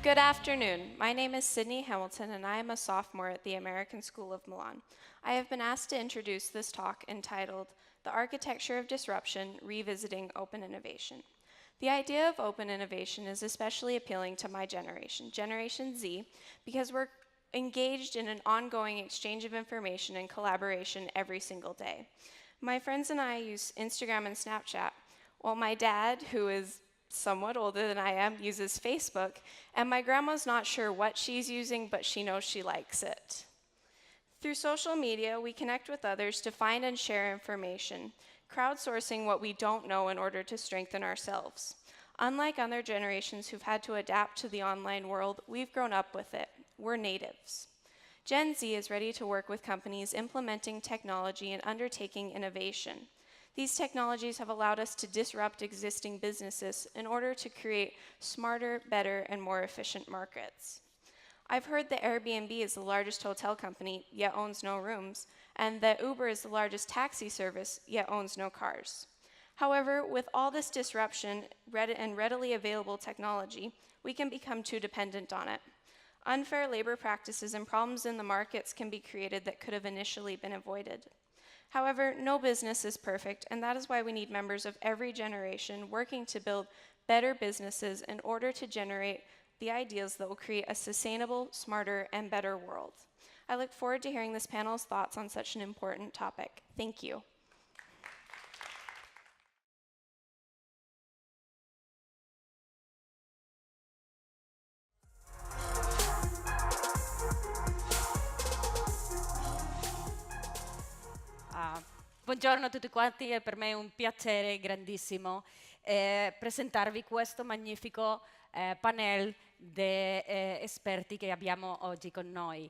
Good afternoon. My name is Sydney Hamilton, and I am a sophomore at the American School of Milan. I have been asked to introduce this talk entitled, The Architecture of Disruption, Revisiting Open Innovation. The idea of open innovation is especially appealing to my generation, Generation Z, because we're engaged in an ongoing exchange of information and collaboration every single day. My friends and I use Instagram and Snapchat, while my dad, who is somewhat older than I am, uses Facebook, and my grandma's not sure what she's using, but she knows she likes it. Through social media, we connect with others to find and share information, crowdsourcing what we don't know in order to strengthen ourselves. Unlike other generations who've had to adapt to the online world, we've grown up with it. We're natives. Gen Z is ready to work with companies implementing technology and undertaking innovation. These technologies have allowed us to disrupt existing businesses in order to create smarter, better, and more efficient markets. I've heard that Airbnb is the largest hotel company, yet owns no rooms, and that Uber is the largest taxi service, yet owns no cars. However, with all this disruption and readily available technology, we can become too dependent on it. Unfair labor practices and problems in the markets can be created that could have initially been avoided. However, no business is perfect, and that is why we need members of every generation working to build better businesses in order to generate the ideas that will create a sustainable, smarter, and better world. I look forward to hearing this panel's thoughts on such an important topic. Thank you. Buongiorno a tutti quanti, e per me è un piacere grandissimo presentarvi questo magnifico panel di esperti che abbiamo oggi con noi.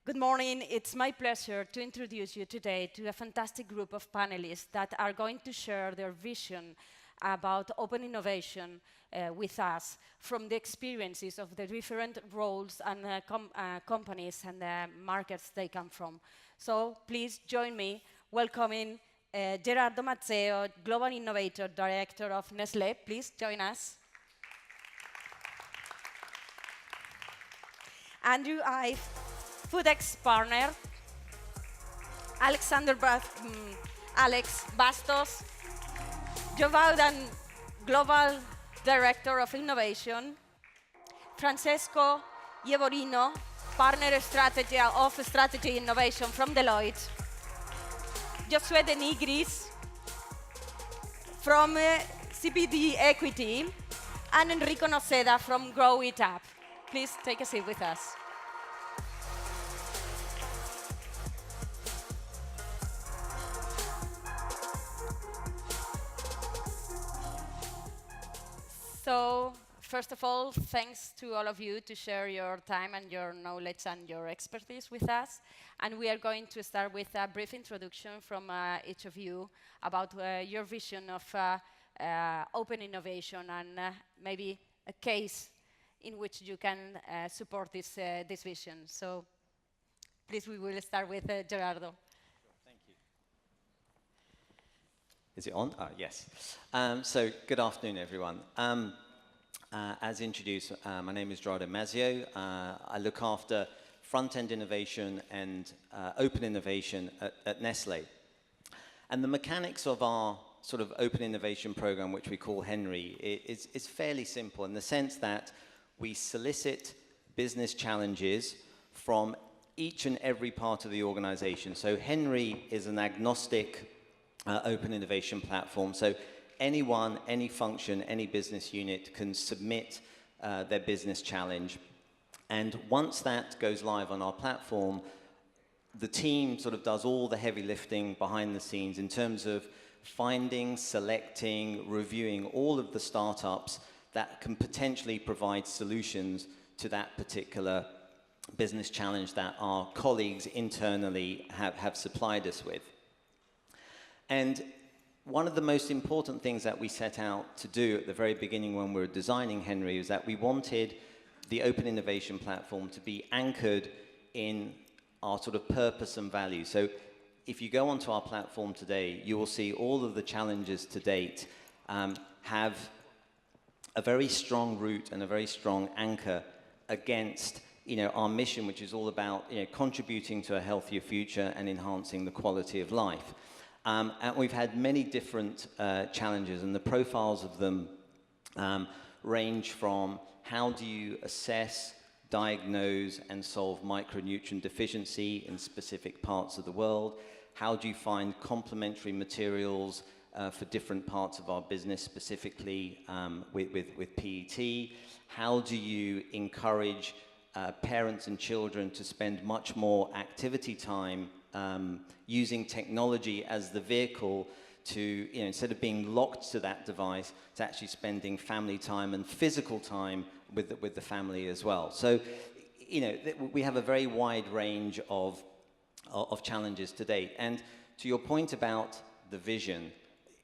Good morning, it's my pleasure to introduce you today to a fantastic group of panelists that are going to share their vision about open innovation with us from the experiences of the different roles and companies and markets they come from. So please join me welcoming Gerardo Mazzeo, Global Innovator Director of Nestlé. Please join us. Andrew Ive, Foodex Partner. Alex Bastos, Joe Bowden, Global Director of Innovation. Francesco Ievorino, Partner Strategy of Strategy Innovation from Deloitte. Josué de Nigris from CDP Equity, and Enrico Noceda from Grow It Up. Please take a seat with us. So, first of all, thanks to all of you to share your time and your knowledge and your expertise with us. And we are going to start with a brief introduction from each of you about your vision of open innovation and maybe a case in which you can support this vision. So please, we will start with Gerardo. Thank you. Is it on? Yes. So good afternoon, everyone. As introduced, my name is Gerardo Mazzeo. I look after front-end innovation and open innovation at Nestlé. And the mechanics of our sort of open innovation program, which we call Henry, is fairly simple in the sense that we solicit business challenges from each and every part of the organization. So Henry is an agnostic open innovation platform. So anyone, any function, any business unit can submit their business challenge. And once that goes live on our platform, the team sort of does all the heavy lifting behind the scenes in terms of finding, selecting, reviewing all of the startups that can potentially provide solutions to that particular business challenge that our colleagues internally have supplied us with. And one of the most important things that we set out to do at the very beginning when we were designing Henry is that we wanted the open innovation platform to be anchored in our sort of purpose and value. So if you go onto our platform today, you will see all of the challenges to date have a very strong root and a very strong anchor against our mission, which is all about contributing to a healthier future and enhancing the quality of life. And we've had many different challenges, and the profiles of them range from how do you assess, diagnose, and solve micronutrient deficiency in specific parts of the world? How do you find complementary materials for different parts of our business, specifically with PET? How do you encourage parents and children to spend much more activity time using technology as the vehicle to, instead of being locked to that device, to actually spending family time and physical time with the family as well. So, we have a very wide range of challenges to date. And to your point about the vision,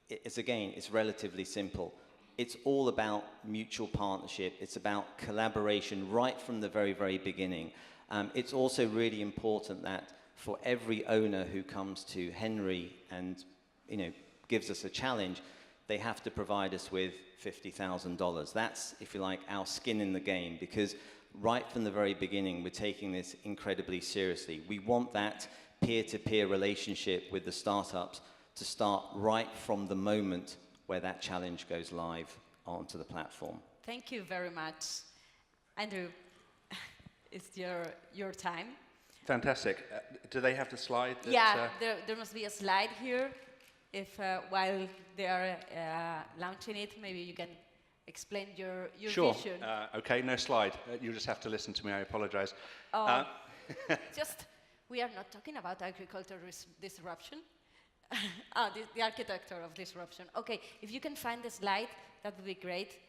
it's relatively simple. It's all about mutual partnership. It's about collaboration right from the very, very beginning. It's also really important that for every owner who comes to Henry and gives us a challenge, they have to provide us with $50,000. That's, if you like, our skin in the game, because right from the very beginning, we're taking this incredibly seriously. We want that peer-to-peer relationship with the startups to start right from the moment where that challenge goes live onto the platform. Thank you very much. Andrew, it's your time. Fantastic. Do they have the slide? Yeah, there must be a slide here. If while they are launching it, maybe you can explain your sure. vision. Okay, no slide. You just have to listen to me. I apologize. Just, we are not talking about agricultural disruption. The architecture of disruption. Okay, if you can find the slide, that would be great.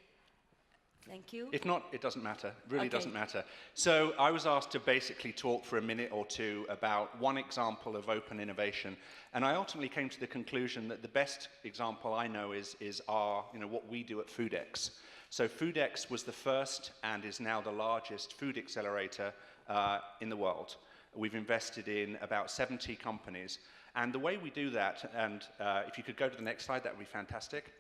Thank you. If not, it doesn't matter. It really Okay. doesn't matter. So I was asked to basically talk for a minute or two about one example of open innovation, and I ultimately came to the conclusion that the best example I know is our, what we do at FoodX. So FoodX was the first and is now the largest food accelerator in the world. We've invested in about 70 companies. And the way we do that, and if you could go to the next slide, that would be fantastic.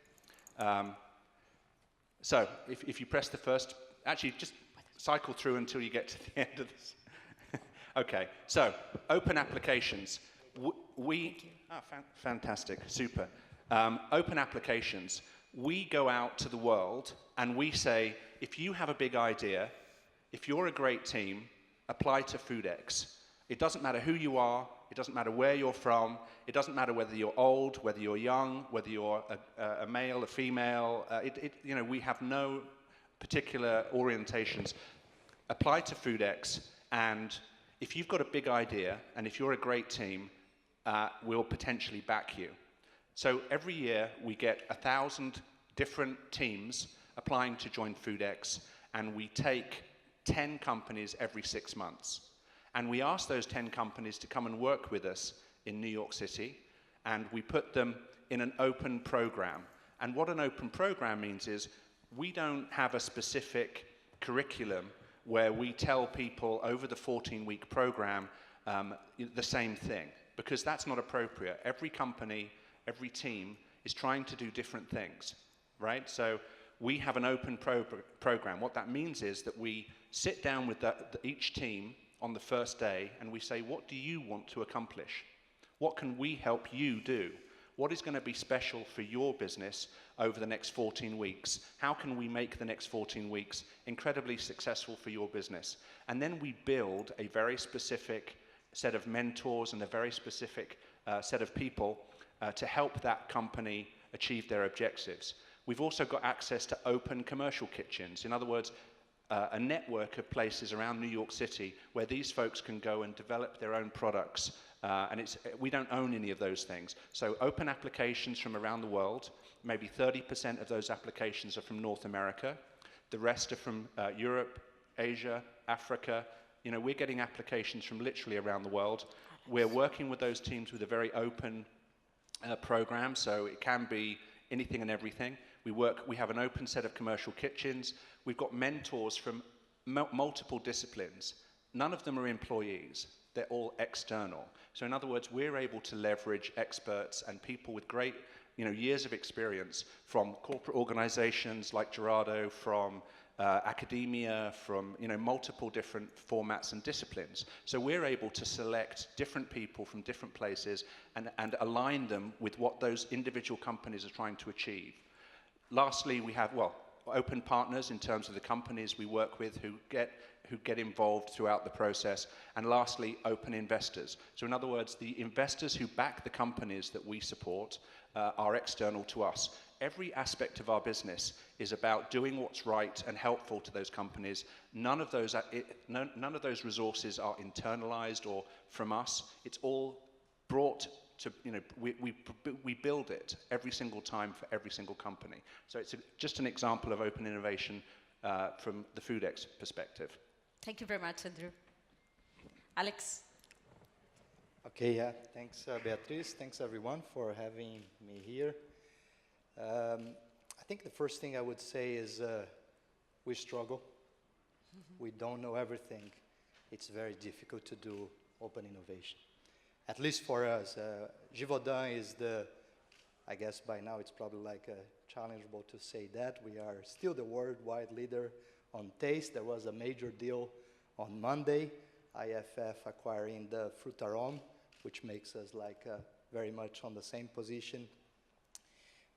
So if you press the first, actually just cycle through until you get to the end of this. Okay, so open applications. Fantastic, super. Open applications. We go out to the world and we say, if you have a big idea, if you're a great team, apply to FoodX. It doesn't matter who you are. It doesn't matter where you're from. It doesn't matter whether you're old, whether you're young, whether you're a male, a female. We have no particular orientations. Apply to FoodX, and if you've got a big idea, and if you're a great team, we'll potentially back you. So every year we get 1,000 different teams applying to join FoodX, and we take 10 companies every 6 months. And we ask those 10 companies to come and work with us in New York City, and we put them in an open program. And what an open program means is we don't have a specific curriculum where we tell people over the 14-week program the same thing, because that's not appropriate. Every company, every team is trying to do different things, right? So we have an open program. What that means is that we sit down with each team on the first day, and we say, what do you want to accomplish? What can we help you do? What is going to be special for your business over the next 14 weeks? How can we make the next 14 weeks incredibly successful for your business? And then we build a very specific set of mentors and a very specific set of people to help that company achieve their objectives. We've also got access to open commercial kitchens. In other words, a network of places around New York City where these folks can go and develop their own products. We don't own any of those things. So open applications from around the world, maybe 30% of those applications are from North America. The rest are from Europe, Asia, Africa. We're getting applications from literally around the world. We're working with those teams with a very open program, so it can be anything and everything. We have an open set of commercial kitchens. We've got mentors from multiple disciplines. None of them are employees. They're all external. So in other words, we're able to leverage experts and people with great years of experience from corporate organizations like Gerardo, from academia, from multiple different formats and disciplines. So we're able to select different people from different places and align them with what those individual companies are trying to achieve. Lastly, we have, open partners in terms of the companies we work with who get involved throughout the process. And lastly, open investors. So in other words, the investors who back the companies that we support are external to us. Every aspect of our business is about doing what's right and helpful to those companies. None of those resources are internalized or from us. It's all brought to, we build it every single time for every single company. So it's just an example of open innovation from the FoodX perspective. Thank you very much, Andrew. Alex? Okay, yeah, thanks Beatriz, thanks everyone for having me here. I think the first thing I would say is we struggle. We don't know everything. It's very difficult to do open innovation. At least for us. Givaudan is I guess by now it's probably like challengeable to say that. We are still the worldwide leader on taste. There was a major deal on Monday, IFF acquiring the Frutarom, which makes us like very much on the same position.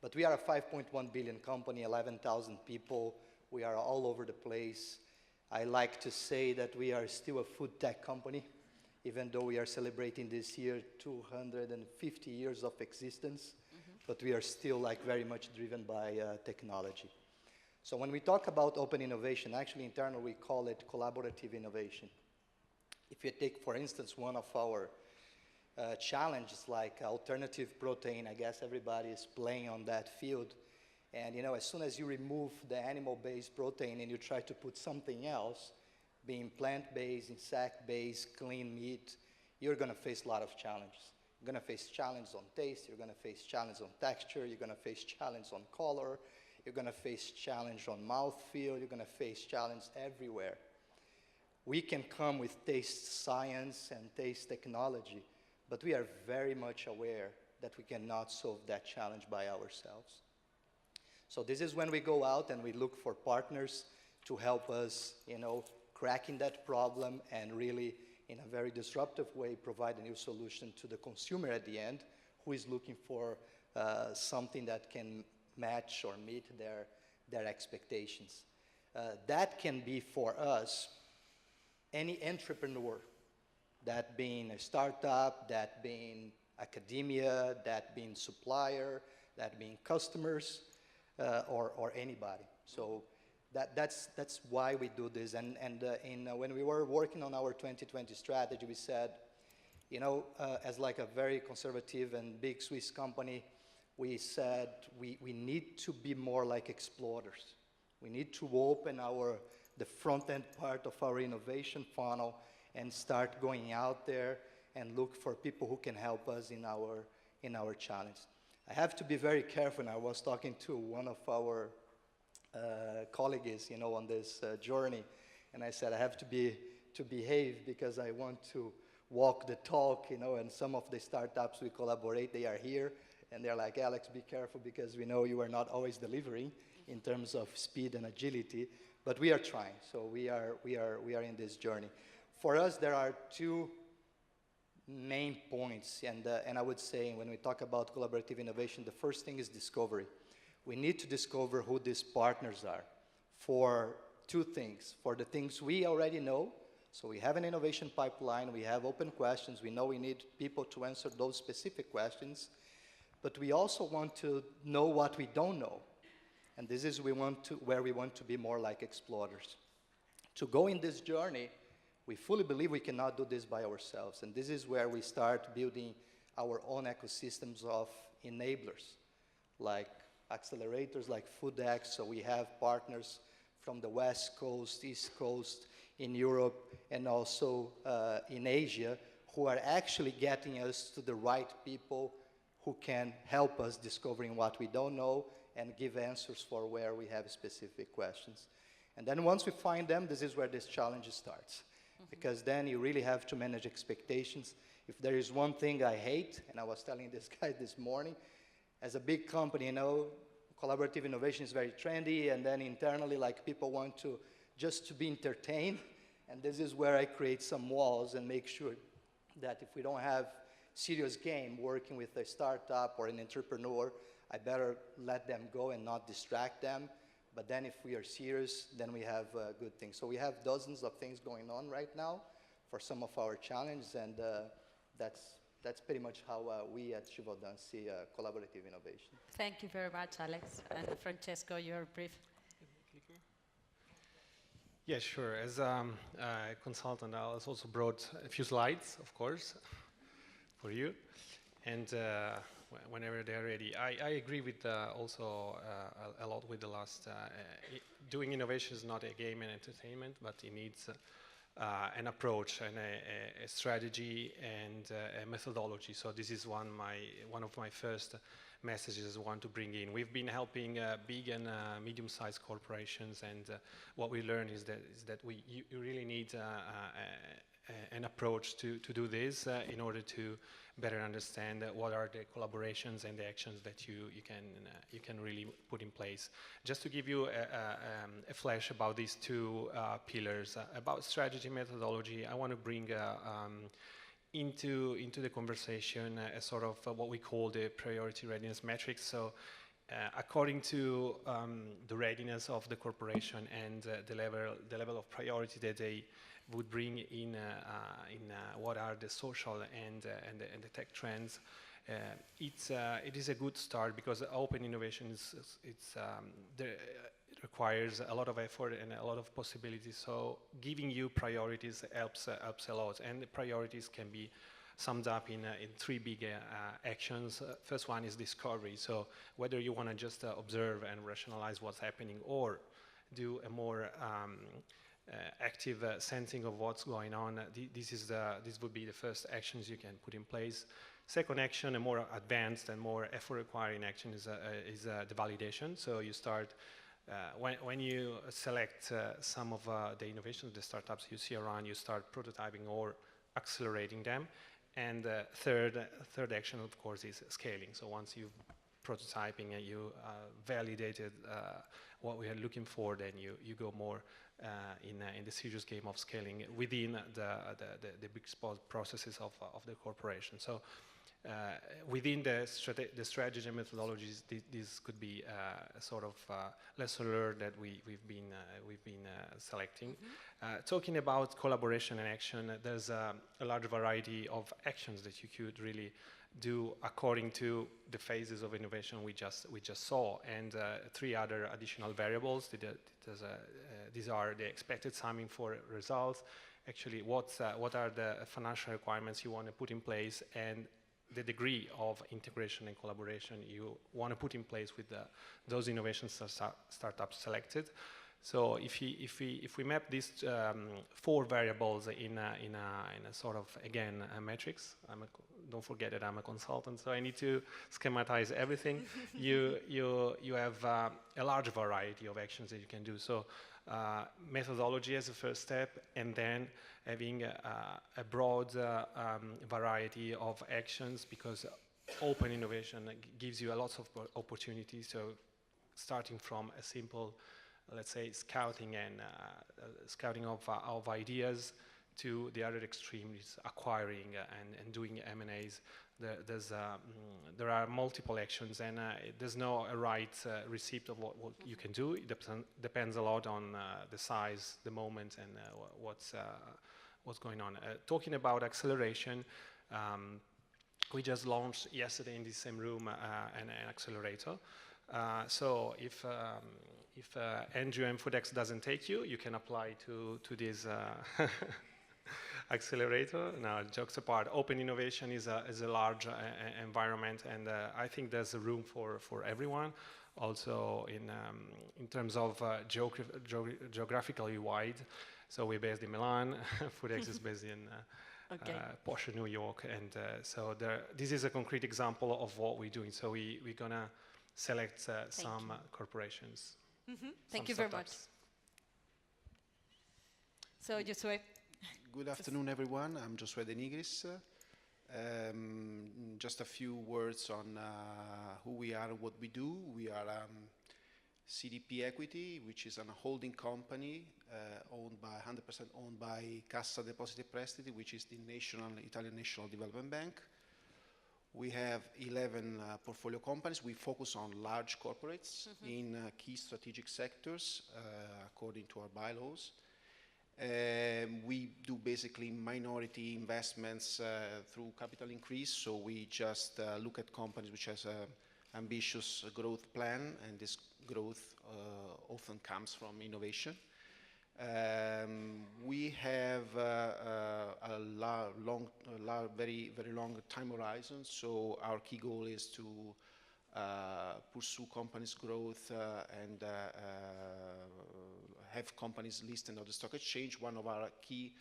But we are a 5.1 billion company, 11,000 people. We are all over the place. I like to say that we are still a food tech company, even though we are celebrating this year 250 years of existence, but we are still like very much driven by technology. So when we talk about open innovation, actually internally we call it collaborative innovation. If you take, for instance, one of our challenges like alternative protein, I guess everybody is playing on that field. And as soon as you remove the animal-based protein and you try to put something else, being plant-based, insect-based, clean meat, you're going to face a lot of challenges. You're going to face challenges on taste, you're going to face challenges on texture, you're going to face challenges on color, you're going to face challenge on mouthfeel, you're going to face challenge everywhere. We can come with taste science and taste technology, but we are very much aware that we cannot solve that challenge by ourselves. So this is when we go out and we look for partners to help us, cracking that problem and really, in a very disruptive way, provide a new solution to the consumer at the end, who is looking for something that can match or meet their expectations. That can be for us any entrepreneur, that being a startup, that being academia, that being supplier, that being customers, or anybody. So that's why we do this. And when we were working on our 2020 strategy, we said, as like a very conservative and big Swiss company, we said we need to be more like explorers. We need to open the front-end part of our innovation funnel and start going out there and look for people who can help us in our challenge. I have to be very careful, and I was talking to one of our colleagues, on this journey, and I said I have to behave because I want to walk the talk, and some of the startups we collaborate, they are here, and they're like, Alex, be careful because we know you are not always delivering in terms of speed and agility, but we are trying. So we are in this journey. For us, there are two main points, and I would say when we talk about collaborative innovation, the first thing is discovery. We need to discover who these partners are for two things. For the things we already know, so we have an innovation pipeline, we have open questions, we know we need people to answer those specific questions, but we also want to know what we don't know. And this is where we want to be more like explorers. To go in this journey, we fully believe we cannot do this by ourselves, and this is where we start building our own ecosystems of enablers, like accelerators, like FoodX. So we have partners from the West Coast, East Coast, in Europe, and also in Asia, who are actually getting us to the right people who can help us discovering what we don't know and give answers for where we have specific questions. And then once we find them, this is where this challenge starts. Because then you really have to manage expectations. If there is one thing I hate, and I was telling this guy this morning, as a big company, you know, collaborative innovation is very trendy, and then internally, like, people want to just to be entertained, and this is where I create some walls and make sure that if we don't have serious game working with a startup or an entrepreneur, I better let them go and not distract them. But then if we are serious, then we have good things. So we have dozens of things going on right now for some of our challenges, and that's pretty much how we at Givaudan see collaborative innovation. Thank you very much, Alex. And Francesco, your brief. Yeah, sure. As a consultant, I also brought a few slides, of course, for you. And whenever they're ready, I agree with also a lot with the last. Doing innovation is not a game and entertainment, but it needs an approach and a strategy and a methodology. So this is one of my first messages I want to bring in. We've been helping big and medium-sized corporations, and what we learned is that you really need an approach to do this in order to better understand what are the collaborations and the actions that you can really put in place. Just to give you a flash about these two pillars, about strategy methodology, I want to bring into the conversation a sort of what we call the priority readiness matrix. So according to the readiness of the corporation and the level of priority that they would bring in what are the social and the tech trends, it is a good start, because open innovation it requires a lot of effort and a lot of possibilities. So giving you priorities helps a lot, and the priorities can be summed up in three big actions. First one is discovery. So whether you want to just observe and rationalize what's happening, or do a more active sensing of what's going on, this would be the first actions you can put in place. Second action, a more advanced and more effort-requiring action, is the validation. So you start when you select some of the innovations, the startups you see around, you start prototyping or accelerating them. And third action, of course, is scaling. So once you've prototyping and you validated what we are looking for, then you go more in the serious game of scaling within the big spot processes of the corporation. So within the strategy and methodologies, this could be a sort of lesson learned that we've been selecting. Talking about collaboration and action, there's a large variety of actions that you could really do according to the phases of innovation we just saw, and three other additional variables. These are the expected timing for results, actually what are the financial requirements you want to put in place, and the degree of integration and collaboration you want to put in place with those innovations startups selected. So if we map these four variables in a sort of, again, a matrix, don't forget that I'm a consultant, so I need to schematize everything. you have a large variety of actions that you can do. So methodology as a first step, and then having a broad variety of actions, because open innovation gives you a lot of opportunities. So starting from a simple, let's say, scouting of ideas, to the other extreme is acquiring and doing M&As. There are multiple actions, and there's no right receipt of what you can do. It depends a lot on the size, the moment, and what's going on. Talking about acceleration, we just launched yesterday in this same room an accelerator. So if Andrew and Foodex doesn't take you, you can apply to this accelerator. Now, jokes apart, open innovation is a large environment, and I think there's a room for everyone. Also, in terms of geographically wide. So we're based in Milan. Foodex is based in Porsche, New York, and so this is a concrete example of what we're doing. So we're gonna select some corporations. Thank you very much. So, Josué. Good afternoon, everyone. I'm Josué De Nigris. Just a few words on who we are and what we do. We are CDP Equity, which is a holding company owned by 100% owned by Cassa Depositi e Prestiti, which is the Italian National Development Bank. We have 11 portfolio companies. We focus on large corporates in key strategic sectors according to our bylaws. We do basically minority investments through capital increase, so we just look at companies which has an ambitious growth plan, and this growth often comes from innovation. We have a very, very long time horizon, so our key goal is to pursue companies' growth and have companies listed on the stock exchange. One of our key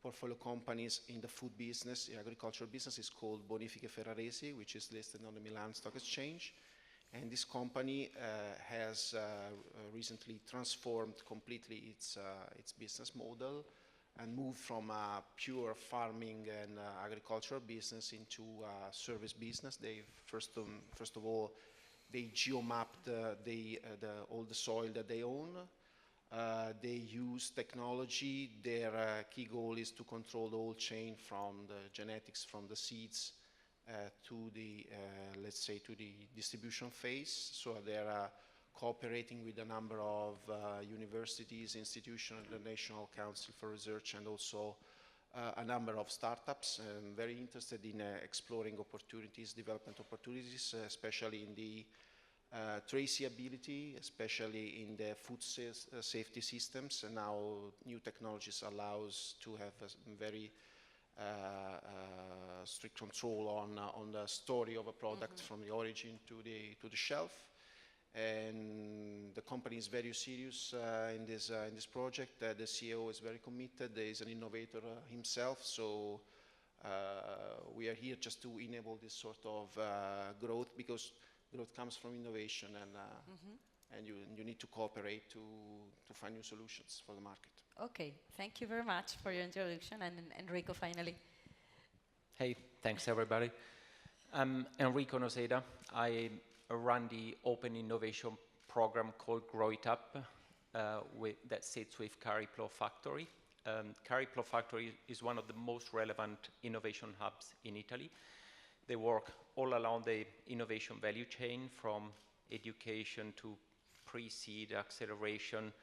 portfolio companies in the food business, the agricultural business, is called Bonifiche Ferraresi, which is listed on the Milan Stock Exchange. And this company has recently transformed completely its business model and moved from a pure farming and agricultural business into a service business. They first of all, they geomapped all the soil that they own. They use technology. Their key goal is to control the whole chain from the genetics, from the seeds to the, let's say, to the distribution phase. So they're cooperating with a number of universities, institutions, the National Council for Research, and also a number of startups. I'm very interested in exploring opportunities, development opportunities, especially in the traceability, especially in the food safety systems. And now new technologies allows to have a very strict control on the story of a product from the origin to the shelf. And the company is very serious in this project. The CEO is very committed. There is an innovator himself. So we are here just to enable this sort of growth, because growth comes from innovation, and you need to cooperate to find new solutions for the market. Okay, thank you very much for your introduction. And Enrico, finally. Hey, thanks everybody. I'm Enrico Noseda. I run the Open Innovation program called Grow It Up that sits with Cariplo Factory. Cariplo Factory is one of the most relevant innovation hubs in Italy. They work all along the innovation value chain, from education to pre-seed, acceleration,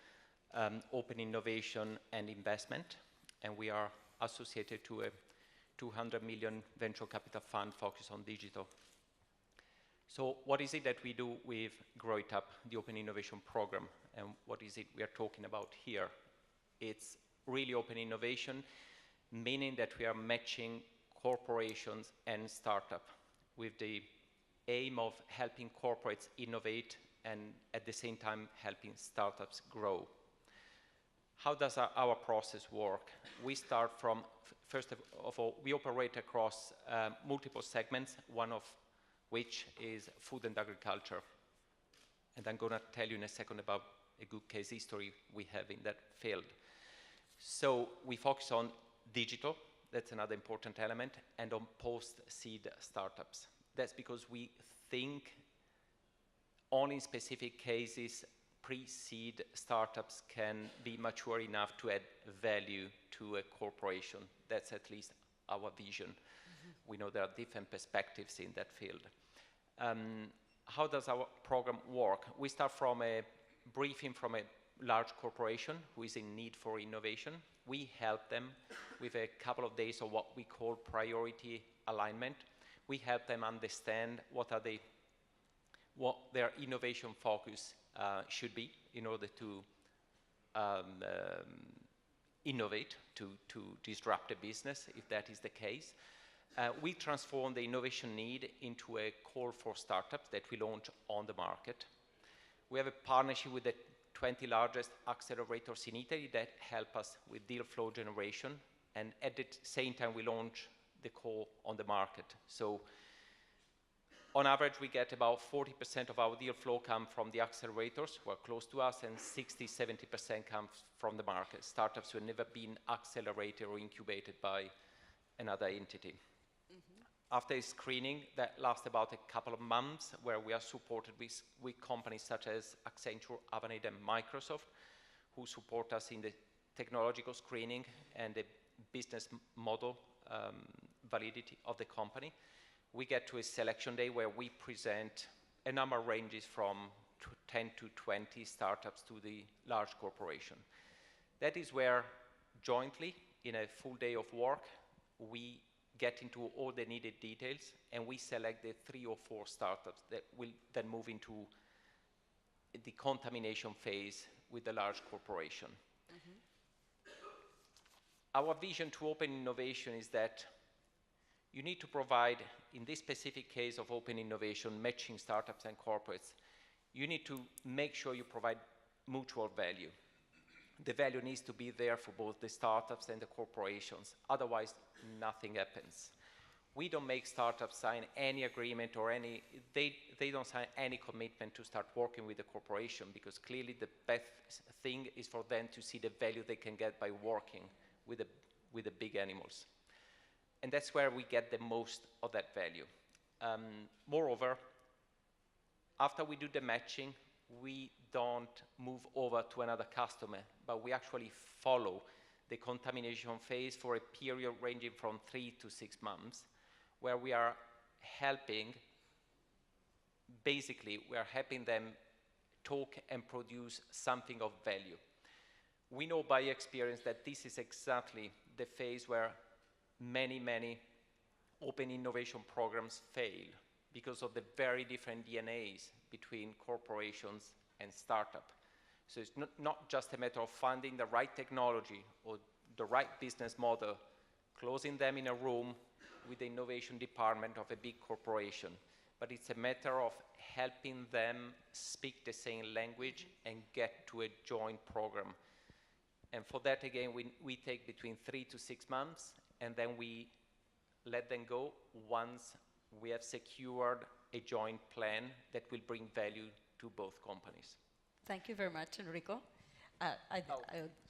open innovation and investment. And we are associated to a 200 million venture capital fund focused on digital. So what is it that we do with Grow It Up, the Open Innovation Program? And what is it we are talking about here? It's really open innovation, meaning that we are matching corporations and startups with the aim of helping corporates innovate and at the same time helping startups grow. How does our process work? We start from, first of all, we operate across multiple segments, one of which is food and agriculture. And I'm going to tell you in a second about a good case history we have in that field. So we focus on digital, that's another important element, and on post-seed startups. That's because we think only in specific cases pre-seed startups can be mature enough to add value to a corporation. That's at least our vision. We know there are different perspectives in that field. How does our program work? We start from a briefing from a large corporation who is in need for innovation. We help them with a couple of days of what we call priority alignment. We help them understand what their innovation focus should be in order to innovate, to disrupt the business, if that is the case. We transform the innovation need into a call for startups that we launch on the market. We have a partnership with the 20 largest accelerators in Italy that help us with deal flow generation, and at the same time we launch the call on the market. So on average, we get about 40% of our deal flow come from the accelerators who are close to us, and 60-70% comes from the market, startups who have never been accelerated or incubated by another entity. after a screening that lasts about a couple of months, where we are supported with companies such as Accenture, Avanet, and Microsoft, who support us in the technological screening and the business model validity of the company. We get to a selection day where we present a number ranges from 10 to 20 startups to the large corporation. That is where jointly, in a full day of work, we get into all the needed details, and we select the 3 or 4 startups that will then move into the contamination phase with the large corporation. Our vision to open innovation is that you need to provide, in this specific case of open innovation, matching startups and corporates, you need to make sure you provide mutual value. The value needs to be there for both the startups and the corporations, otherwise nothing happens. We don't make startups sign any agreement or they don't sign any commitment to start working with the corporation, because clearly the best thing is for them to see the value they can get by working with the big animals. And that's where we get the most of that value. Moreover, after we do the matching, we don't move over to another customer, but we actually follow the contamination phase for a period ranging from 3 to 6 months, where we are helping, basically, we are helping them talk and produce something of value. We know by experience that this is exactly the phase where many open innovation programs fail, because of the very different DNAs between corporations and startup. So it's not just a matter of finding the right technology or the right business model, closing them in a room with the innovation department of a big corporation, but it's a matter of helping them speak the same language and get to a joint program. And for that, again, we take between 3 to 6 months, and then we let them go once we have secured a joint plan that will bring value to both companies. Thank you very much, Enrico. I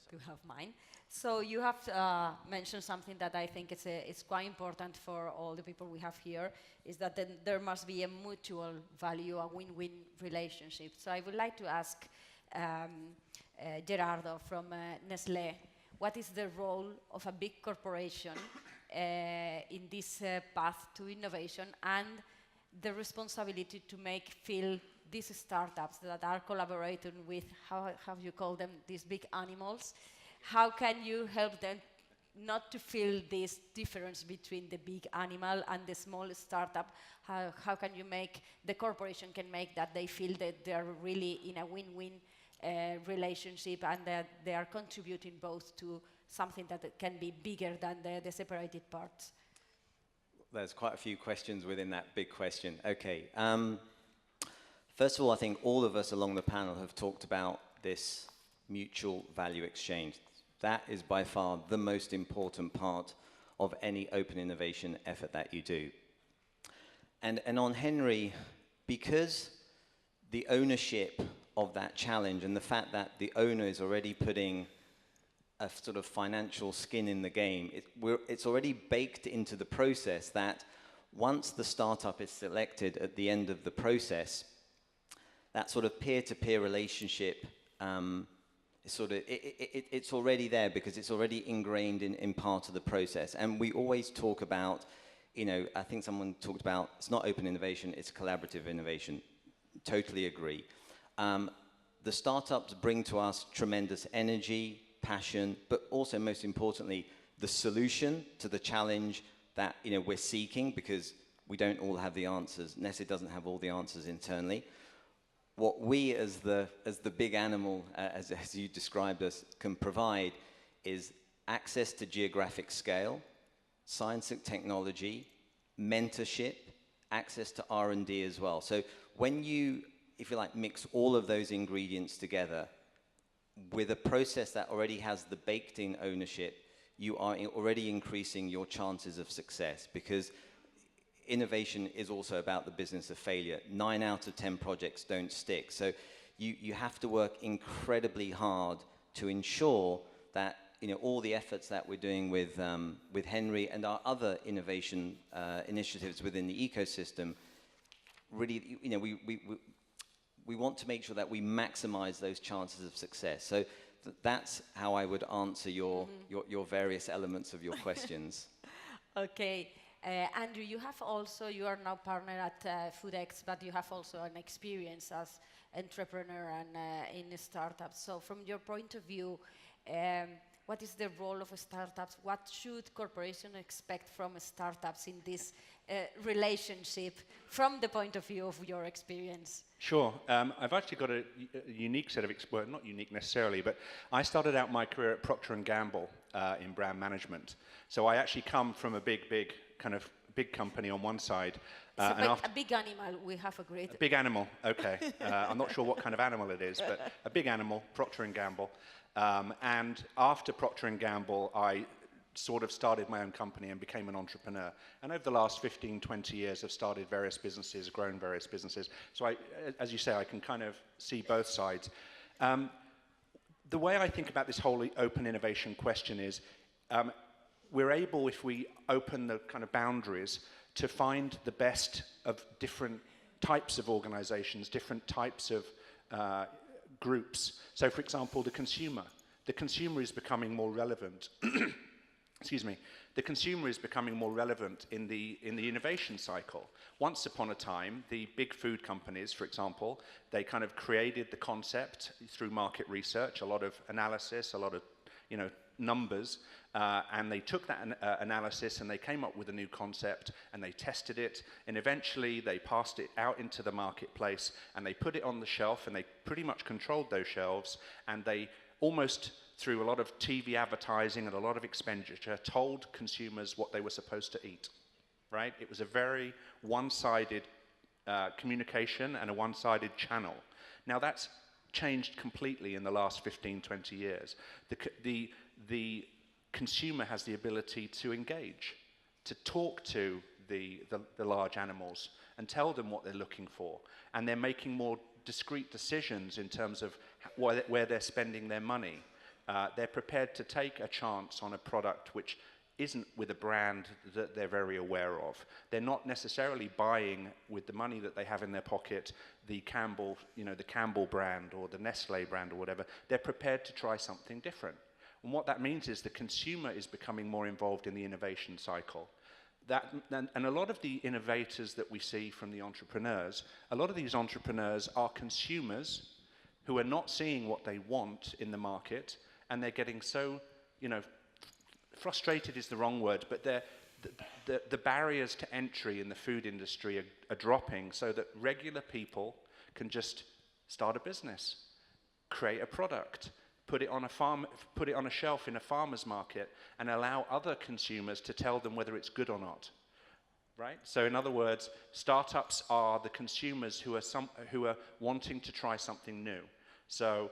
do have mine. So you have mentioned something that I think it's quite important for all the people we have here, is that there must be a mutual value, a win-win relationship. So I would like to ask Gerardo from Nestlé, what is the role of a big corporation in this path to innovation, and the responsibility to feel these startups that are collaborating with, how you call them, these big animals, how can you help them not to feel this difference between the big animal and the small startup? How can you make, the corporation can make that they feel that they are really in a win-win relationship, and that they are contributing both to something that can be bigger than the separated parts? There's quite a few questions within that big question. Okay. First of all, I think all of us along the panel have talked about this mutual value exchange. That is by far the most important part of any open innovation effort that you do. And on Henry, because the ownership of that challenge and the fact that the owner is already putting a sort of financial skin in the game, it's already baked into the process that once the startup is selected at the end of the process, that sort of peer-to-peer relationship it's already there, because it's already ingrained in part of the process. And we always talk about, I think someone talked about, it's not open innovation, it's collaborative innovation. Totally agree. The startups bring to us tremendous energy, passion, but also, most importantly, the solution to the challenge that we're seeking, because we don't all have the answers. Nestlé doesn't have all the answers internally. What we, as the big animal, as you described us, can provide is access to geographic scale, science and technology, mentorship, access to R&D as well. So when you, if you like, mix all of those ingredients together with a process that already has the baked-in ownership, you are already increasing your chances of success, because innovation is also about the business of failure. 9 out of 10 projects don't stick. So you have to work incredibly hard to ensure that all the efforts that we're doing with Henry and our other innovation initiatives within the ecosystem, really, we want to make sure that we maximize those chances of success. So that's how I would answer your various elements of your questions. Okay. Andrew, you are now partner at FoodX, but you have also an experience as entrepreneur and in startups. So from your point of view, what is the role of startups? What should corporations expect from startups in this relationship from the point of view of your experience? Sure. I've actually got a unique set of experience, not unique necessarily, but I started out my career at Procter & Gamble in brand management. So I actually come from a big company on one side. A big animal, we have agreed. A big animal, okay. I'm not sure what kind of animal it is, but a big animal, Procter & Gamble. And after Procter & Gamble, I sort of started my own company and became an entrepreneur. And over the last 15, 20 years, I've started various businesses, grown various businesses. So as you say, I can kind of see both sides. The way I think about this whole open innovation question is, we're able, if we open the kind of boundaries, to find the best of different types of organizations, different types of groups. So for example, the consumer. The consumer is becoming more relevant. Excuse me. The consumer is becoming more relevant in the innovation cycle. Once upon a time, the big food companies, for example, they kind of created the concept through market research, a lot of analysis, a lot of numbers, and they took that analysis and they came up with a new concept and they tested it, and eventually they passed it out into the marketplace and they put it on the shelf, and they pretty much controlled those shelves, and they almost, through a lot of TV advertising and a lot of expenditure, told consumers what they were supposed to eat, right? It was a very one-sided communication and a one-sided channel. Now that's changed completely in the last 15, 20 years. The consumer has the ability to engage, to talk to the large animals and tell them what they're looking for. And they're making more discrete decisions in terms of where they're spending their money. They're prepared to take a chance on a product which isn't with a brand that they're very aware of. They're not necessarily buying with the money that they have in their pocket the Campbell, the Campbell brand or the Nestle brand or whatever. They're prepared to try something different. And what that means is the consumer is becoming more involved in the innovation cycle. And a lot of the innovators that we see from the entrepreneurs, a lot of these entrepreneurs are consumers who are not seeing what they want in the market, and they're getting so, frustrated is the wrong word, but the barriers to entry in the food industry are dropping so that regular people can just start a business, create a product, put it on a farm, put it on a shelf in a farmer's market, and allow other consumers to tell them whether it's good or not. Right? So in other words, startups are the consumers who are wanting to try something new. So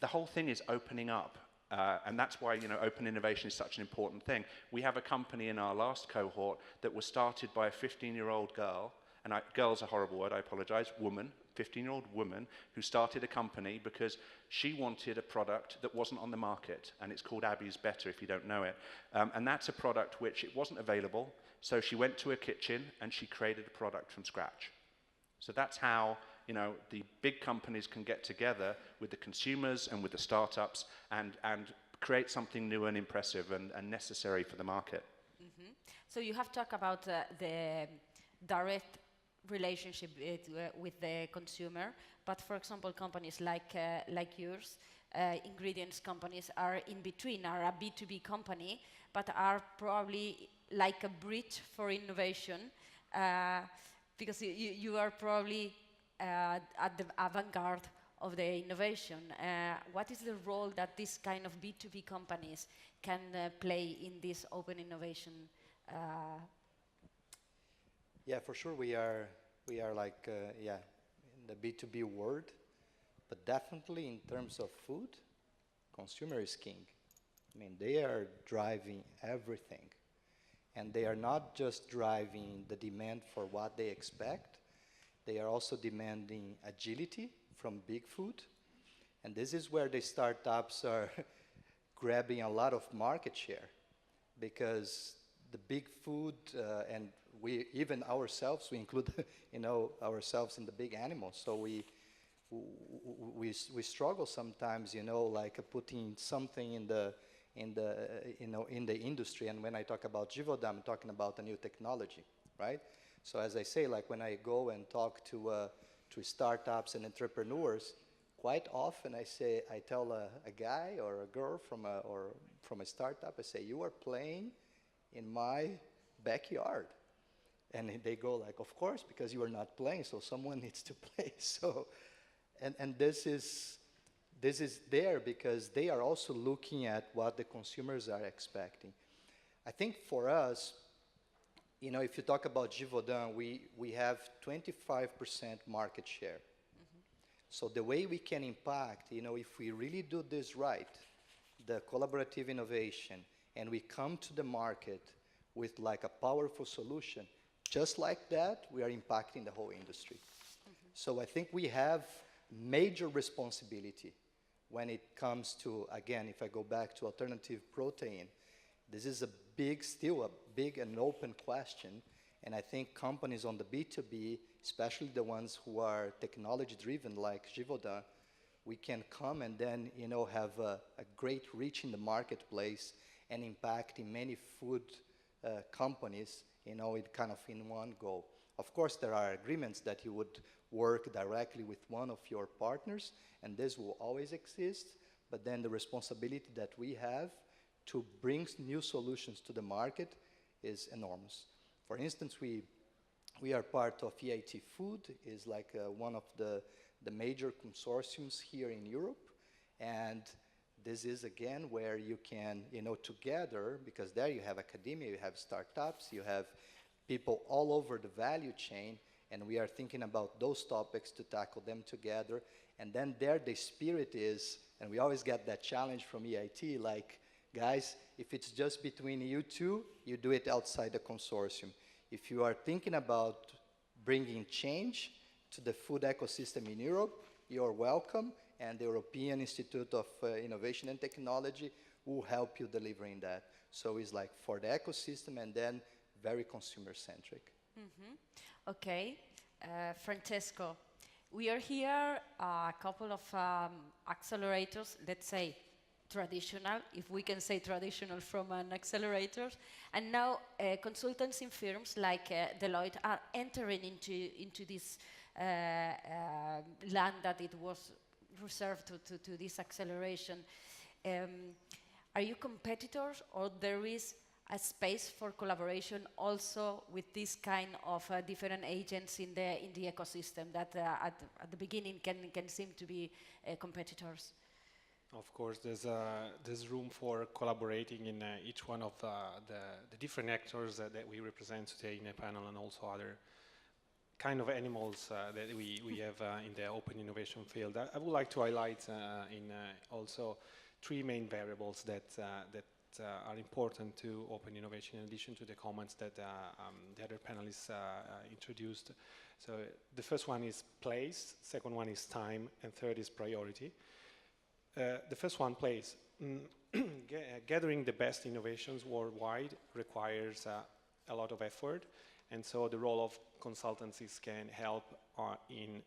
the whole thing is opening up. And that's why open innovation is such an important thing. We have a company in our last cohort that was started by a 15-year-old girl, and girl's a horrible word, I apologize, woman, 15-year-old woman, who started a company because she wanted a product that wasn't on the market, and it's called Abby's Better if you don't know it. And that's a product which it wasn't available, so she went to a kitchen and she created a product from scratch. So that's how the big companies can get together with the consumers and with the startups and create something new and impressive and necessary for the market. Mm-hmm. So you have talked about the direct relationship with the consumer, but for example, companies like yours, ingredients companies are in between, are a B2B company, but are probably like a bridge for innovation, because you are probably at the avant-garde of the innovation. What is the role that this kind of B2B companies can play in this open innovation? Yeah, for sure we are like, in the B2B world, but definitely in terms of food, consumer is king. I mean, they are driving everything. And they are not just driving the demand for what they expect, they are also demanding agility from big food. And this is where the startups are grabbing a lot of market share because the big food and we even ourselves, we include ourselves in the big animals. So we struggle sometimes, like putting something in the industry. And when I talk about Givaudan, I'm talking about a new technology, right? So as I say, like when I go and talk to startups and entrepreneurs, quite often I tell a guy or a girl from a startup, I say, you are playing in my backyard. And they go like, of course, because you are not playing, so someone needs to play. So, and this is there because they are also looking at what the consumers are expecting. I think for us, if you talk about Givaudan, we have 25% market share. So the way we can impact, if we really do this right, the collaborative innovation, and we come to the market with like a powerful solution, just like that, we are impacting the whole industry. So I think we have major responsibility when it comes to, again, if I go back to alternative protein, this is still a big and open question. And I think companies on the B2B, especially the ones who are technology driven like Givaudan, we can come and then, have a great reach in the marketplace and impact in many food companies, it kind of in one go. Of course, there are agreements that you would work directly with one of your partners, and this will always exist, but then the responsibility that we have to bring new solutions to the market is enormous. For instance, we are part of EIT Food, is like one of the major consortiums here in Europe, and this is again where you can, together, because there you have academia, you have startups, you have people all over the value chain, and we are thinking about those topics to tackle them together. And then there the spirit is, and we always get that challenge from EIT, like, guys, if it's just between you two, you do it outside the consortium. If you are thinking about bringing change to the food ecosystem in Europe, you're welcome, and the European Institute of Innovation and Technology will help you delivering that. So it's like for the ecosystem and then very consumer-centric. Okay, Francesco, we are here a couple of accelerators, let's say traditional, if we can say traditional from an accelerator, and now consultancy firms like Deloitte are entering into this land that it was reserved to this acceleration. Are you competitors, or there is a space for collaboration also with this kind of different agents in the ecosystem that at the beginning can seem to be competitors? Of course, there's room for collaborating in each one of the different actors that we represent today in the panel, and also other kind of animals that we have in the open innovation field. I would like to highlight also three main variables that are important to open innovation, in addition to the comments that the other panelists introduced. So the first one is place, second one is time, and third is priority. The first one, place. Gathering the best innovations worldwide requires a lot of effort, and so the role of consultancies can help in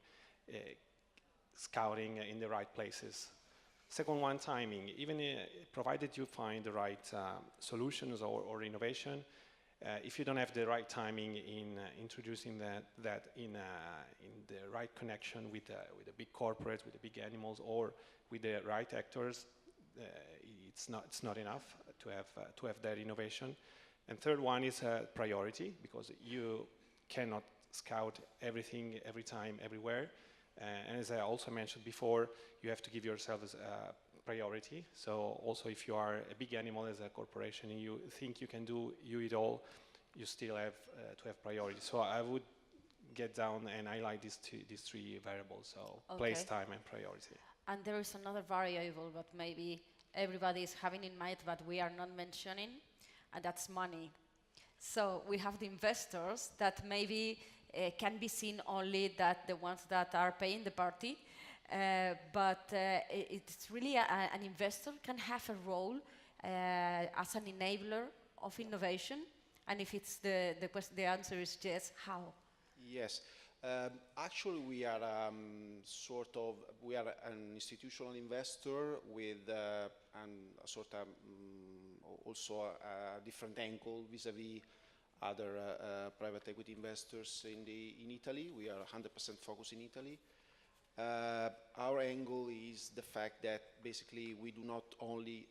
scouting in the right places. Second one, timing. Even provided you find the right solutions or innovation, if you don't have the right timing in introducing that in the right connection with the big corporates, with the big animals, or with the right actors, it's not enough to have that innovation. And third one is priority, because you cannot scout everything every time, everywhere. And as I also mentioned before, you have to give yourself a priority. So also if you are a big animal as a corporation and you think you can do it all, you still have to have priority. So I would get down and highlight these three variables, so place, time, and priority. And there is another variable that maybe everybody is having in mind but we are not mentioning, and that's money. So we have the investors that maybe can be seen only that the ones that are paying the party, but it's really an investor can have a role as an enabler of innovation. And if it's the answer is yes, how? Yes. Actually, we are we are an institutional investor with a sort of also a different angle vis-a-vis other private equity investors in Italy. We are 100% focused in Italy. Our angle is the fact that basically we do not only,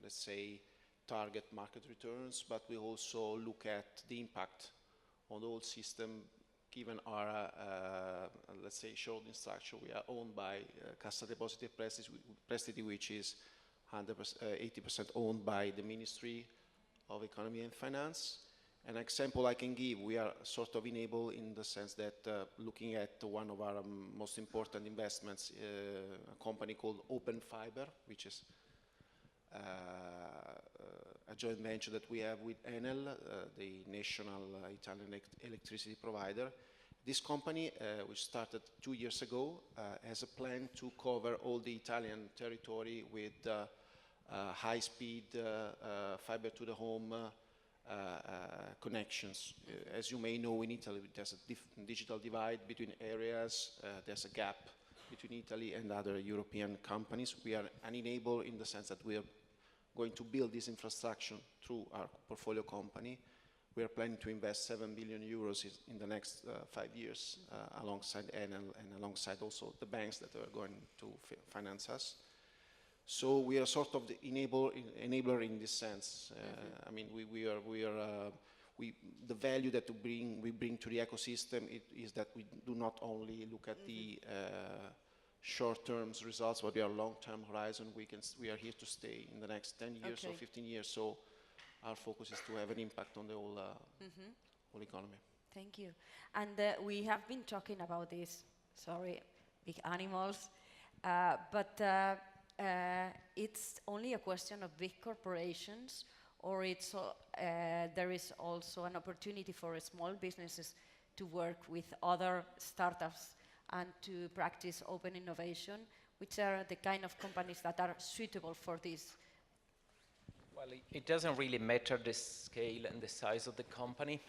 let's say, target market returns, but we also look at the impact on the whole system. Given our, let's say, shareholding structure, we are owned by Cassa Depositi e Prestiti, which is 80% owned by the Ministry of Economy and Finance. An example I can give, we are sort of enabled in the sense that looking at one of our most important investments, a company called Open Fiber, which is a joint venture that we have with Enel, the national Italian electricity provider. This company, which started 2 years ago, has a plan to cover all the Italian territory with high-speed fiber to the home connections. As you may know, in Italy, there's a digital divide between areas. There's a gap between Italy and other European companies. We are an enabler in the sense that we are going to build this infrastructure through our portfolio company. We are planning to invest 7 billion euros in the next 5 years alongside Enel and alongside also the banks that are going to finance us. So we are sort of the enabler in this sense. I mean, the value that we bring to the ecosystem is that we do not only look at the short-term results, but we are long-term horizon. We are here to stay in the next 10 years or 15 years. So our focus is to have an impact on the whole economy. Thank you. And we have been talking about this, big animals, but it's only a question of big corporations, or there is also an opportunity for small businesses to work with other startups and to practice open innovation, which are the kind of companies that are suitable for this? Well, it doesn't really matter the scale and the size of the company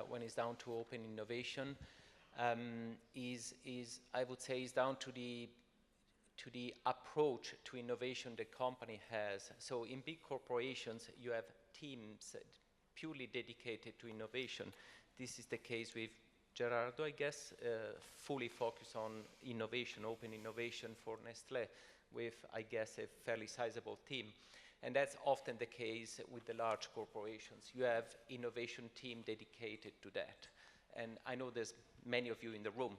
when it's down to open innovation. I would say, is down to the approach to innovation the company has. So in big corporations, you have teams purely dedicated to innovation. This is the case with Gerardo, I guess, fully focused on innovation, open innovation for Nestlé, with, I guess, a fairly sizable team. And that's often the case with the large corporations. You have innovation team dedicated to that. And I know there's many of you in the room.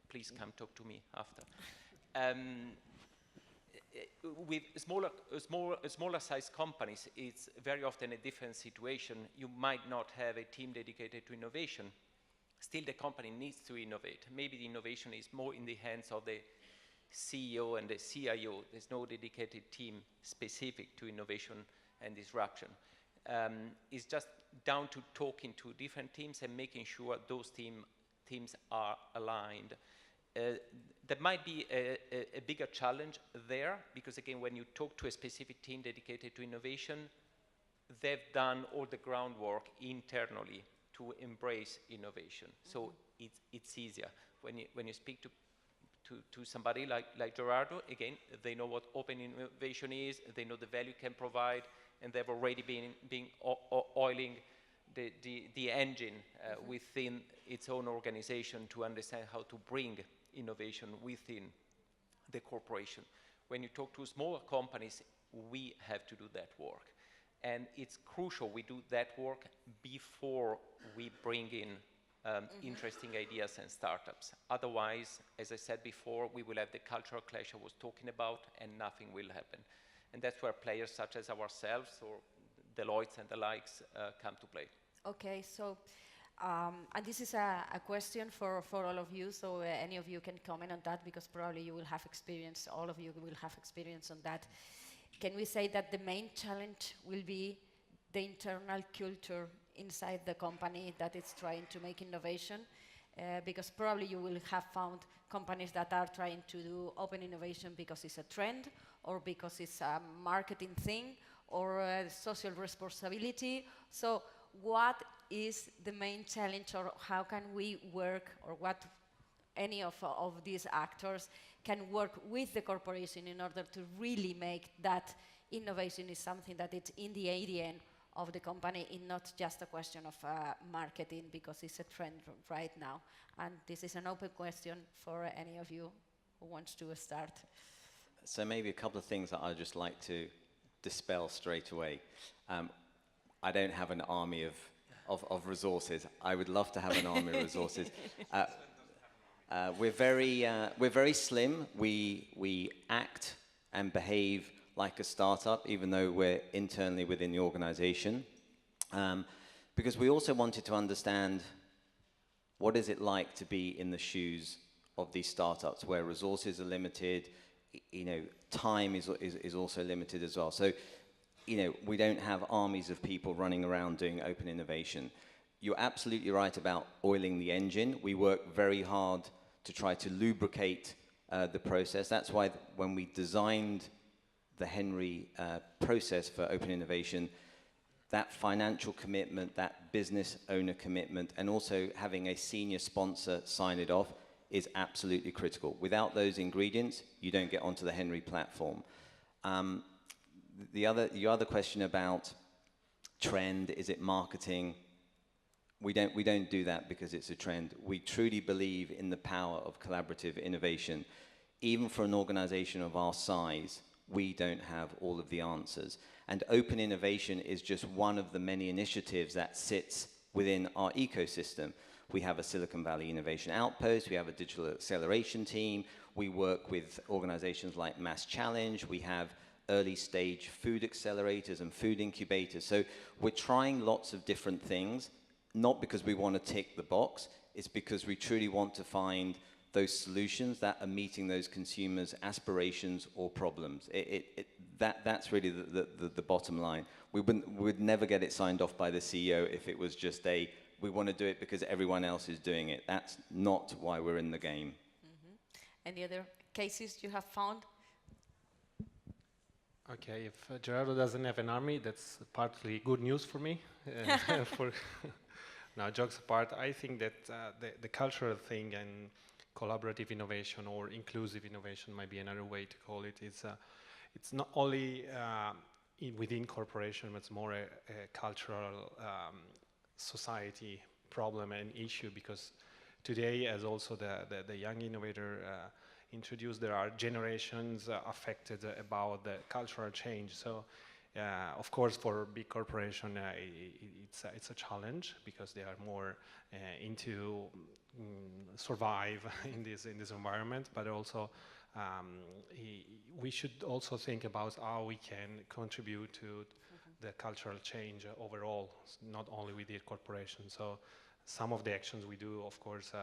Please come talk to me after. With smaller size companies, it's very often a different situation. You might not have a team dedicated to innovation. Still, the company needs to innovate. Maybe the innovation is more in the hands of the CEO and the CIO. There's no dedicated team specific to innovation and disruption. It's just down to talking to different teams and making sure those teams are aligned. There might be a bigger challenge there, because again, when you talk to a specific team dedicated to innovation, they've done all the groundwork internally to embrace innovation. So it's easier. When you speak to somebody like Gerardo, again, they know what open innovation is, they know the value it can provide, and they've already been oiling the engine within its own organization to understand how to bring innovation within the corporation. When you talk to smaller companies, we have to do that work. And it's crucial we do that work before we bring in interesting ideas and startups. Otherwise, as I said before, we will have the cultural clash I was talking about, and nothing will happen. And that's where players such as ourselves or Deloitte and the likes come to play. Okay, so, and this is a question for all of you, so any of you can comment on that, because probably you will have experience, all of you will have experience on that. Can we say that the main challenge will be the internal culture inside the company that is trying to make innovation? Because probably you will have found companies that are trying to do open innovation because it's a trend, or because it's a marketing thing, or a social responsibility. So what is the main challenge, or how can we work, or what any of these actors can work with the corporation in order to really make that innovation is something that it's in the ADN of the company, and not just a question of marketing because it's a trend right now. And this is an open question for any of you who wants to start. So maybe a couple of things that I'd just like to dispel straight away. I don't have an army of resources. I would love to have an army of resources. We're very slim. We act and behave like a startup, even though we're internally within the organization. Because we also wanted to understand what is it like to be in the shoes of these startups, where resources are limited, time is also limited as well. So, we don't have armies of people running around doing open innovation. You're absolutely right about oiling the engine. We work very hard to try to lubricate the process. That's why when we designed the Henry process for open innovation, that financial commitment, that business owner commitment, and also having a senior sponsor sign it off is absolutely critical. Without those ingredients, you don't get onto the Henry platform. The other question about trend, is it marketing? We don't do that because it's a trend. We truly believe in the power of collaborative innovation. Even for an organization of our size, we don't have all of the answers. And open innovation is just one of the many initiatives that sits within our ecosystem. We have a Silicon Valley Innovation Outpost, we have a digital acceleration team, we work with organizations like Mass Challenge, we have early stage food accelerators and food incubators. So we're trying lots of different things, not because we want to tick the box, it's because we truly want to find those solutions that are meeting those consumers' aspirations or problems. That's really the bottom line. We'd never get it signed off by the CEO if it was just we want to do it because everyone else is doing it. That's not why we're in the game. Mm-hmm. Any other cases you have found? Okay, if Gerardo doesn't have an army, that's partly good news for me. Now, jokes apart, I think that the cultural thing and collaborative innovation or inclusive innovation might be another way to call it. It's not only within corporation, but it's more a cultural society problem and issue, because today, as also the young innovator introduced, there are generations affected about the cultural change. So of course, for big corporation, it's a challenge because they are more into survive in this environment. But also, we should also think about how we can contribute to the cultural change overall, not only with the corporation. So some of the actions we do, of course,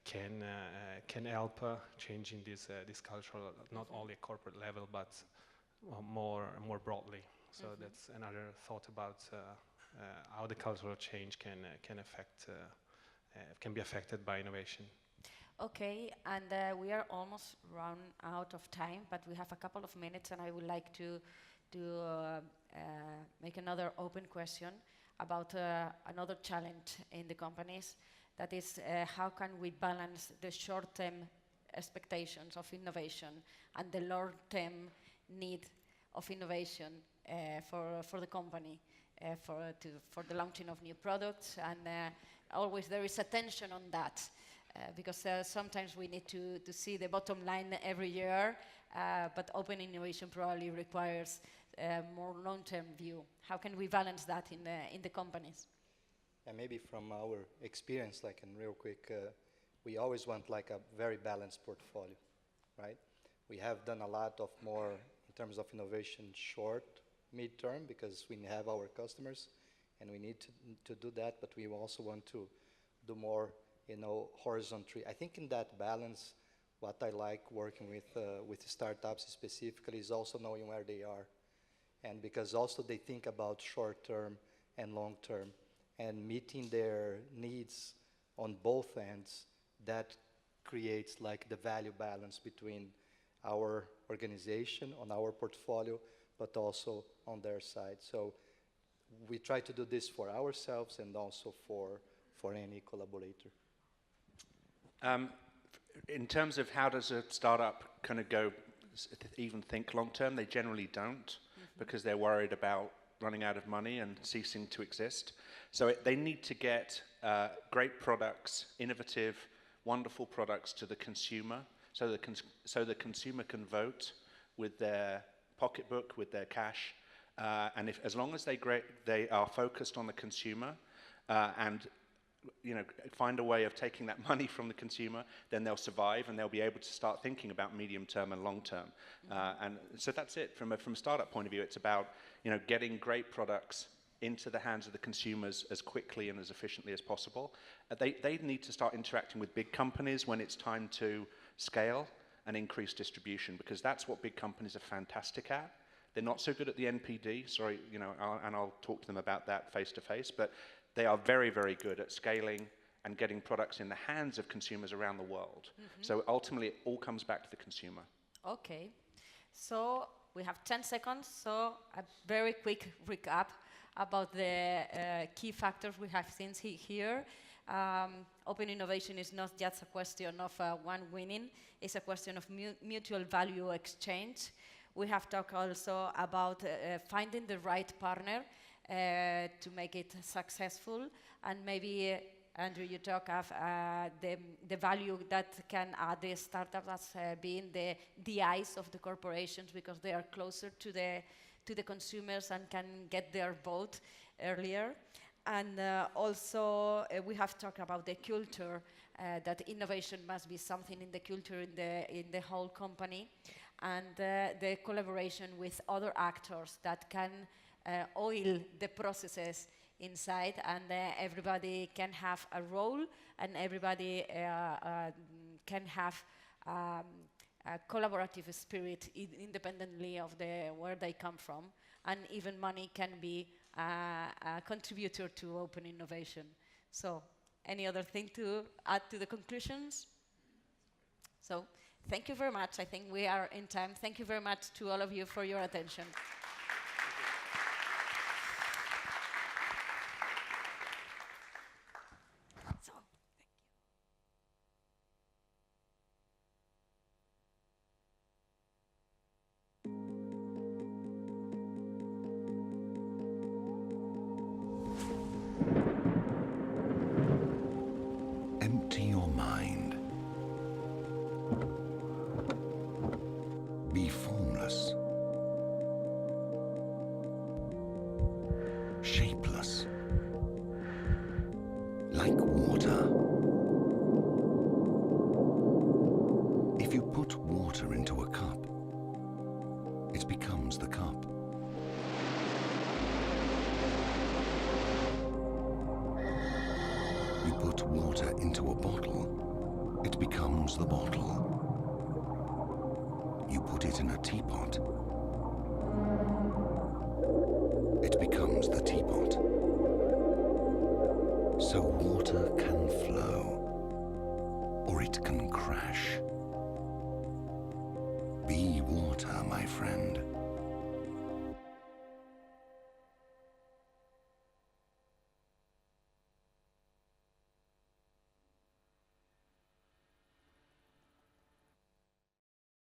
can help changing this cultural, not only at corporate level, but more broadly. So that's another thought about how the cultural change can be affected by innovation. Okay, and we are almost run out of time, but we have a couple of minutes, and I would like to make another open question about another challenge in the companies. That is, how can we balance the short-term expectations of innovation and the long-term need of innovation for the company, for the launching of new products, and always there is a tension on that, because sometimes we need to see the bottom line every year, but open innovation probably requires a more long-term view. How can we balance that in the companies? And maybe from our experience, like in real quick, we always want like a very balanced portfolio, right? We have done a lot of more in terms of innovation short, mid-term, because we have our customers and we need to do that, but we also want to do more, horizontally. I think in that balance, what I like working with startups specifically is also knowing where they are. And because also they think about short-term and long-term, and meeting their needs on both ends, that creates like the value balance between our organization, on our portfolio, but also on their side. So we try to do this for ourselves and also for any collaborator. In terms of how does a startup kind of go, even think long term, they generally don't, because they're worried about running out of money and ceasing to exist. So they need to get great products, innovative, wonderful products to the consumer, so the consumer can vote with their pocketbook, with their cash, and as long as they are focused on the consumer and find a way of taking that money from the consumer, then they'll survive and they'll be able to start thinking about medium term and long term. And so that's it. From a startup point of view, it's about getting great products into the hands of the consumers as quickly and as efficiently as possible. They need to start interacting with big companies when it's time to scale and increase distribution, because that's what big companies are fantastic at. They're not so good at the NPD, sorry, and I'll talk to them about that face to face, but they are very, very good at scaling and getting products in the hands of consumers around the world. So ultimately, it all comes back to the consumer. Okay, so we have 10 seconds, so a very quick recap about the key factors we have seen here. Open innovation is not just a question of one winning, it's a question of mutual value exchange. We have talked also about finding the right partner to make it successful, and maybe Andrew, you talk of the value that can add the startup as being the eyes of the corporations, because they are closer to the consumers and can get their vote earlier. And also we have talked about the culture, that innovation must be something in the culture in the whole company, and the collaboration with other actors that can oil the processes inside, and everybody can have a role, and everybody can have a collaborative spirit independently of where they come from, and even money can be a contributor to open innovation. So, any other thing to add to the conclusions? So, thank you very much. I think we are in time. Thank you very much to all of you for your attention. Empty your mind. Be formless. Shapeless. Like water. If you put water into a cup, it becomes the cup. You put water into a bottle, it becomes the bottle. You put it in a teapot, it becomes the teapot. So water can flow, or it can crash. Be water, my friend.